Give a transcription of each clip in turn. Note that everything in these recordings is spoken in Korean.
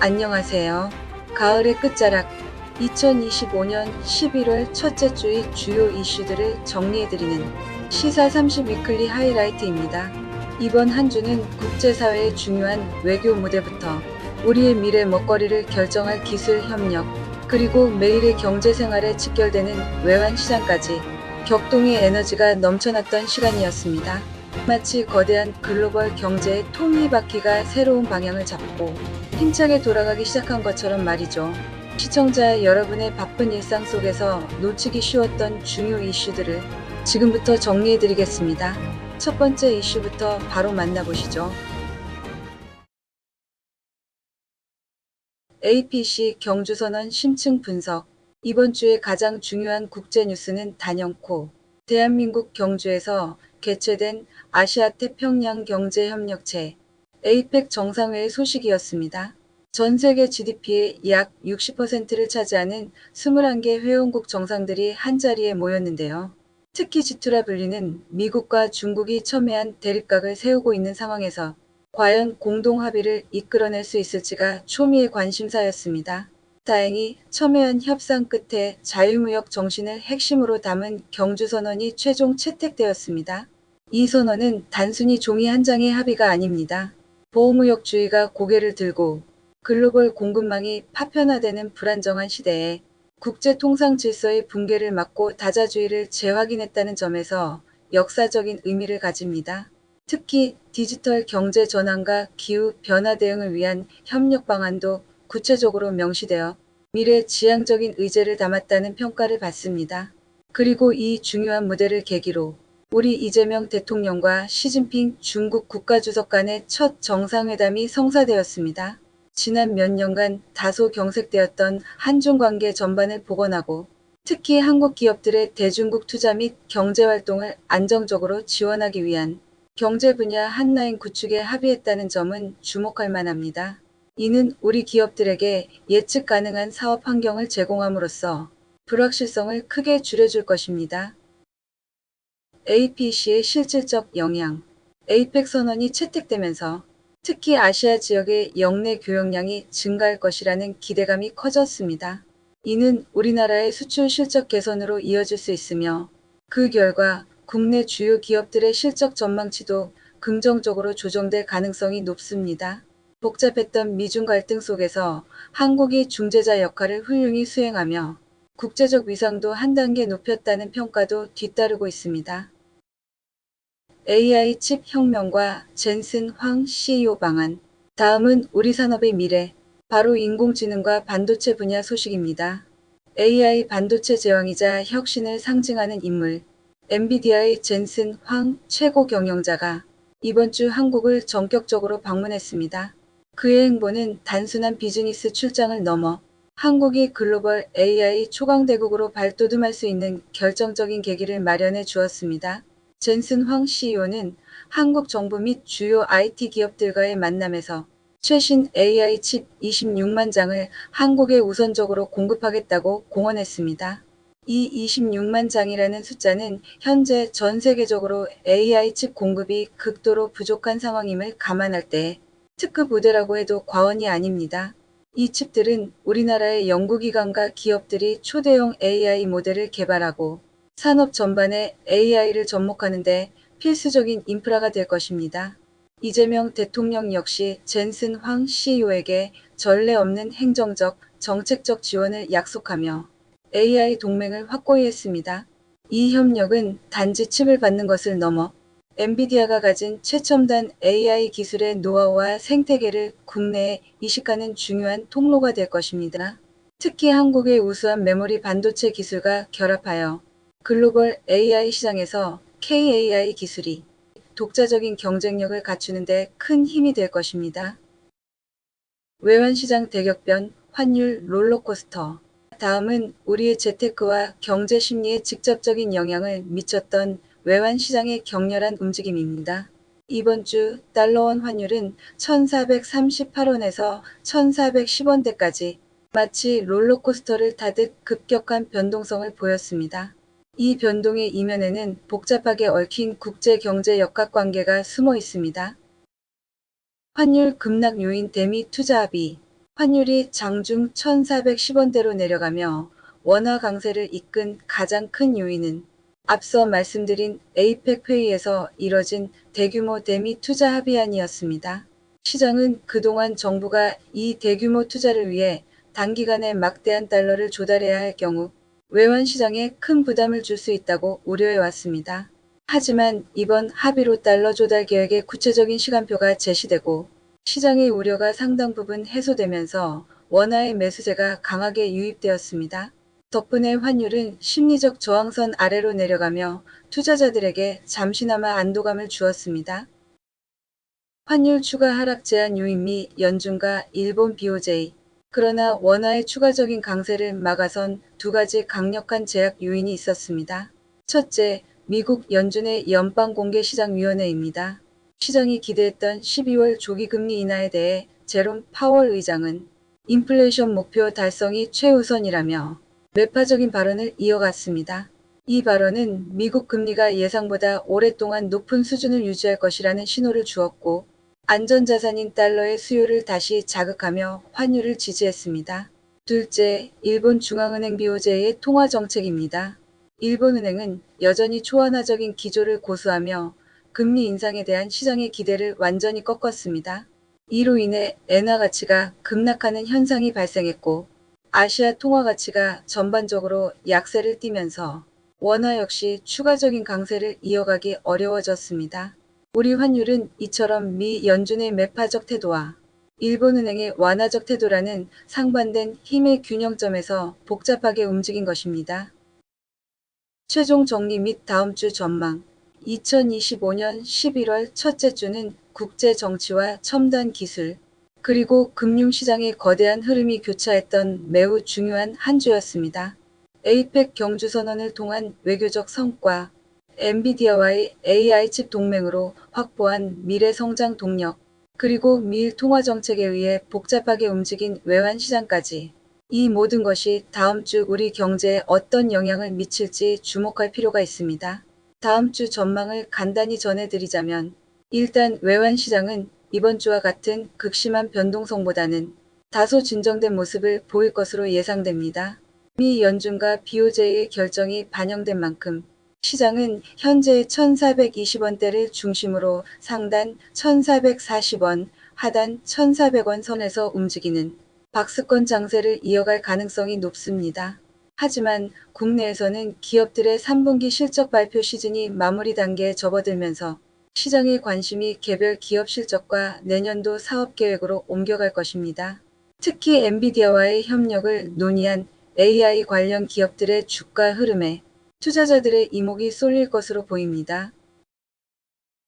안녕하세요. 가을의 끝자락 2025년 11월 첫째 주의 주요 이슈들을 정리해드리는 시사 30 위클리 하이라이트입니다. 이번 한 주는 국제사회의 중요한 외교 무대부터 우리의 미래 먹거리를 결정할 기술 협력, 그리고 매일의 경제생활에 직결되는 외환 시장까지 격동의 에너지가 넘쳐났던 시간이었습니다. 마치 거대한 글로벌 경제의 톱니바퀴가 새로운 방향을 잡고 힘차게 돌아가기 시작한 것처럼 말이죠. 시청자 여러분의 바쁜 일상 속에서 놓치기 쉬웠던 중요 이슈들을 지금부터 정리해드리겠습니다. 첫 번째 이슈부터 바로 만나보시죠. APC 경주선언 심층 분석. 이번 주의 가장 중요한 국제 뉴스는 단연코 대한민국 경주에서 개최된 아시아태평양 경제협력체 APEC 정상회의 소식이었습니다. 전 세계 GDP의 약 60%를 차지하는 21개 회원국 정상들이 한자리에 모였는데요. 특히 G2라 불리는 미국과 중국이 첨예한 대립각을 세우고 있는 상황에서 과연 공동 합의를 이끌어낼 수 있을지가 초미의 관심사였습니다. 다행히 첨예한 협상 끝에 자유무역 정신을 핵심으로 담은 경주선언이 최종 채택되었습니다. 이 선언은 단순히 종이 한 장의 합의가 아닙니다. 보호무역주의가 고개를 들고 글로벌 공급망이 파편화되는 불안정한 시대에 국제 통상 질서의 붕괴를 막고 다자주의를 재확인했다는 점에서 역사적인 의미를 가집니다. 특히 디지털 경제 전환과 기후 변화 대응을 위한 협력 방안도 구체적으로 명시되어 미래 지향적인 의제를 담았다는 평가를 받습니다. 그리고 이 중요한 무대를 계기로 우리 이재명 대통령과 시진핑 중국 국가주석 간의 첫 정상회담이 성사되었습니다. 지난 몇 년간 다소 경색되었던 한중 관계 전반을 복원하고 특히 한국 기업들의 대중국 투자 및 경제활동을 안정적으로 지원하기 위한 경제 분야 한라인 구축에 합의했다는 점은 주목할 만합니다. 이는 우리 기업들에게 예측 가능한 사업 환경을 제공함으로써 불확실성을 크게 줄여줄 것입니다. APC의 실질적 영향. APEC 선언이 채택되면서 특히 아시아 지역의 역내 교역량이 증가할 것이라는 기대감이 커졌습니다. 이는 우리나라의 수출 실적 개선으로 이어질 수 있으며 그 결과 국내 주요 기업들의 실적 전망치도 긍정적으로 조정될 가능성이 높습니다. 복잡했던 미중 갈등 속에서 한국이 중재자 역할을 훌륭히 수행하며 국제적 위상도 한 단계 높였다는 평가도 뒤따르고 있습니다. AI 칩 혁명과 젠슨 황 CEO 방안. 다음은 우리 산업의 미래, 바로 인공지능과 반도체 분야 소식입니다. AI 반도체 제왕이자 혁신을 상징하는 인물, 엔비디아의 젠슨 황 최고 경영자가 이번 주 한국을 전격적으로 방문했습니다. 그의 행보는 단순한 비즈니스 출장을 넘어 한국이 글로벌 AI 초강대국으로 발돋움할 수 있는 결정적인 계기를 마련해 주었습니다. 젠슨 황 CEO는 한국 정부 및 주요 IT 기업들과의 만남에서 최신 AI 칩 26만 장을 한국에 우선적으로 공급하겠다고 공언했습니다. 이 26만 장이라는 숫자는 현재 전 세계적으로 AI 칩 공급이 극도로 부족한 상황임을 감안할 때 특급 우대라고 해도 과언이 아닙니다. 이 칩들은 우리나라의 연구기관과 기업들이 초대형 AI 모델을 개발하고 산업 전반에 AI를 접목하는 데 필수적인 인프라가 될 것입니다. 이재명 대통령 역시 젠슨 황 CEO에게 전례 없는 행정적, 정책적 지원을 약속하며 AI 동맹을 확고히 했습니다. 이 협력은 단지 칩을 받는 것을 넘어 엔비디아가 가진 최첨단 AI 기술의 노하우와 생태계를 국내에 이식하는 중요한 통로가 될 것입니다. 특히 한국의 우수한 메모리 반도체 기술과 결합하여 글로벌 AI 시장에서 KAI 기술이 독자적인 경쟁력을 갖추는 데 큰 힘이 될 것입니다. 외환시장 대격변, 환율 롤러코스터. 다음은 우리의 재테크와 경제 심리에 직접적인 영향을 미쳤던 외환시장의 격렬한 움직임입니다. 이번 주 달러원 환율은 1438원에서 1410원대까지 마치 롤러코스터를 타듯 급격한 변동성을 보였습니다. 이 변동의 이면에는 복잡하게 얽힌 국제경제 역학관계가 숨어 있습니다. 환율 급락 요인 대미 투자 합의. 환율이 장중 1,410원대로 내려가며 원화 강세를 이끈 가장 큰 요인은 앞서 말씀드린 에이펙 회의에서 이뤄진 대규모 대미 투자 합의안이었습니다. 시장은 그동안 정부가 이 대규모 투자를 위해 단기간에 막대한 달러를 조달해야 할 경우 외환 시장에 큰 부담을 줄 수 있다고 우려해왔습니다. 하지만 이번 합의로 달러 조달 계획의 구체적인 시간표가 제시되고 시장의 우려가 상당 부분 해소되면서 원화의 매수세가 강하게 유입되었습니다. 덕분에 환율은 심리적 저항선 아래로 내려가며 투자자들에게 잠시나마 안도감을 주었습니다. 환율 추가 하락 제한 요인 미 연준과 일본 BOJ. 그러나 원화의 추가적인 강세를 막아선 두 가지 강력한 제약 요인이 있었습니다. 첫째, 미국 연준의 연방공개시장위원회입니다. 시장이 기대했던 12월 조기금리 인하에 대해 제롬 파월 의장은 인플레이션 목표 달성이 최우선이라며 매파적인 발언을 이어갔습니다. 이 발언은 미국 금리가 예상보다 오랫동안 높은 수준을 유지할 것이라는 신호를 주었고 안전자산인 달러의 수요를 다시 자극하며 환율을 지지했습니다. 둘째, 일본 중앙은행 BOJ의 통화정책입니다. 일본은행은 여전히 초안화적인 기조를 고수하며 금리 인상에 대한 시장의 기대를 완전히 꺾었습니다. 이로 인해 엔화 가치가 급락하는 현상이 발생했고 아시아 통화 가치가 전반적으로 약세를 띠면서 원화 역시 추가적인 강세를 이어가기 어려워졌습니다. 우리 환율은 이처럼 미 연준의 매파적 태도와 일본은행의 완화적 태도라는 상반된 힘의 균형점에서 복잡하게 움직인 것입니다. 최종 정리 및 다음 주 전망. 2025년 11월 첫째 주는 국제 정치와 첨단 기술, 그리고 금융시장의 거대한 흐름이 교차했던 매우 중요한 한 주였습니다. 에이펙 경주선언을 통한 외교적 성과, 엔비디아와의 AI 칩 동맹으로 확보한 미래 성장 동력, 그리고 미일 통화 정책에 의해 복잡하게 움직인 외환 시장까지 이 모든 것이 다음 주 우리 경제에 어떤 영향을 미칠지 주목할 필요가 있습니다. 다음 주 전망을 간단히 전해드리자면 일단 외환 시장은 이번 주와 같은 극심한 변동성보다는 다소 진정된 모습을 보일 것으로 예상됩니다. 미 연준과 BOJ의 결정이 반영된 만큼 시장은 현재의 1,420원대를 중심으로 상단 1,440원, 하단 1,400원 선에서 움직이는 박스권 장세를 이어갈 가능성이 높습니다. 하지만 국내에서는 기업들의 3분기 실적 발표 시즌이 마무리 단계에 접어들면서 시장의 관심이 개별 기업 실적과 내년도 사업 계획으로 옮겨갈 것입니다. 특히 엔비디아와의 협력을 논의한 AI 관련 기업들의 주가 흐름에 투자자들의 이목이 쏠릴 것으로 보입니다.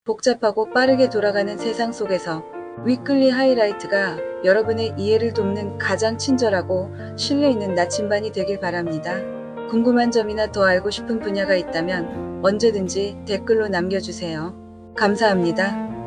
복잡하고 빠르게 돌아가는 세상 속에서 위클리 하이라이트가 여러분의 이해를 돕는 가장 친절하고 신뢰 있는 나침반이 되길 바랍니다. 궁금한 점이나 더 알고 싶은 분야가 있다면 언제든지 댓글로 남겨주세요. 감사합니다.